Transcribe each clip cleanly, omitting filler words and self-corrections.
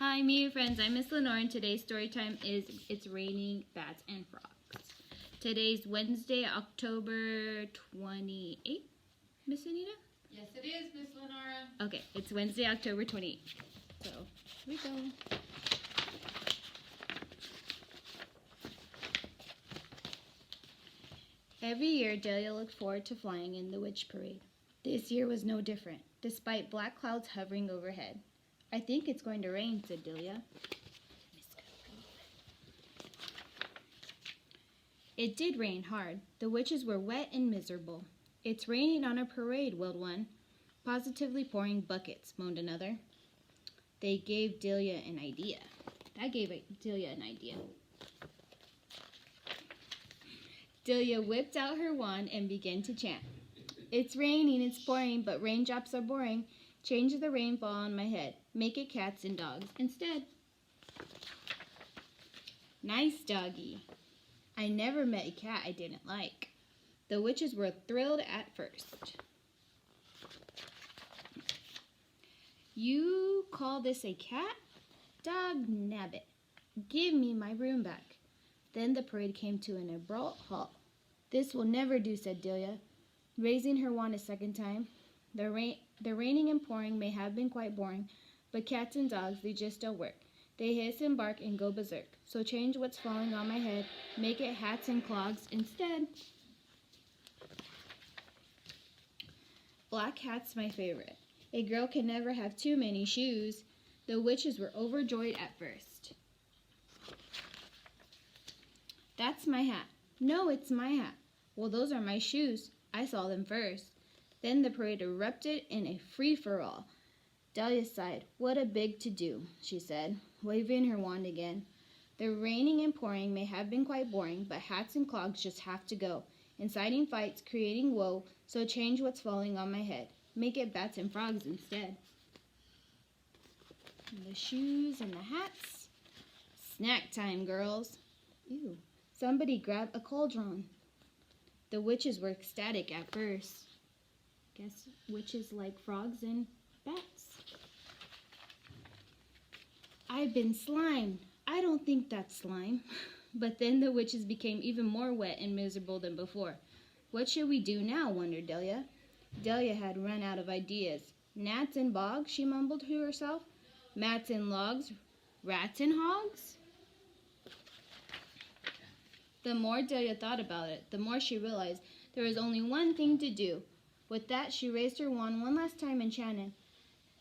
Hi, me friends. I'm Miss Lenora, and today's story time is It's Raining Bats and Frogs. Today's Wednesday, October 28th, Miss Anita? Yes, it is, Miss Lenora. Okay, it's Wednesday, October 28th. So, here we go. Every year, Delia looked forward to flying in the witch parade. This year was no different, despite black clouds hovering overhead. I think it's going to rain, said Delia. It did rain hard. The witches were wet and miserable. It's raining on a parade, wailed one. Positively pouring buckets, moaned another. They gave Delia an idea. That gave Delia an idea. Delia whipped out her wand and began to chant. It's raining, it's pouring, but raindrops are boring. Change the rainfall on my head. Make it cats and dogs instead. Nice doggy. I never met a cat I didn't like. The witches were thrilled at first. You call this a cat? Dog nabbit. Give me my broom back. Then the parade came to an abrupt halt. This will never do, said Delia, raising her wand a second time. The raining and pouring may have been quite boring, but cats and dogs, they just don't work. They hiss and bark and go berserk. So change what's falling on my head, make it hats and clogs instead. Black hat's my favorite. A girl can never have too many shoes. The witches were overjoyed at first. That's my hat. No, it's my hat. Well, those are my shoes. I saw them first. Then the parade erupted in a free-for-all. Delia sighed. What a big to-do, she said, waving her wand again. The raining and pouring may have been quite boring, but hats and clogs just have to go. Inciting fights, creating woe, so change what's falling on my head. Make it bats and frogs instead. And the shoes and the hats. Snack time, girls. Ew. Somebody grab a cauldron. The witches were ecstatic at first. Guess witches like frogs and bats. I've been slimed. I don't think that's slime. But then the witches became even more wet and miserable than before. What should we do now, wondered Delia. Delia had run out of ideas. Gnats and bogs, she mumbled to herself. Mats and logs, rats and hogs? The more Delia thought about it, the more she realized there was only one thing to do. With that, she raised her wand one last time and chanted.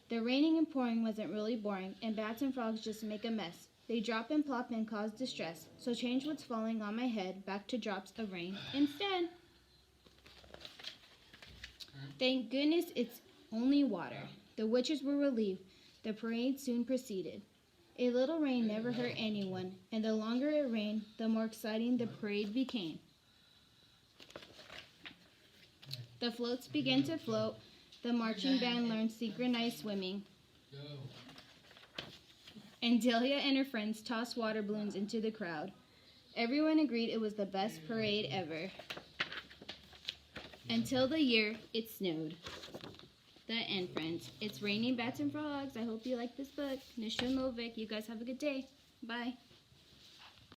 The raining and pouring wasn't really boring, and bats and frogs just make a mess. They drop and plop and cause distress, so change what's falling on my head back to drops of rain instead. Thank goodness it's only water. The witches were relieved. The parade soon proceeded. A little rain never hurt anyone, and the longer it rained, the more exciting the parade became. The floats began to float. The marching band learned synchronized swimming. And Delia and her friends tossed water balloons into the crowd. Everyone agreed it was the best parade ever. Until the year it snowed. The end, friends. It's raining bats and frogs. I hope you like this book. Nisha Movic. You guys have a good day. Bye.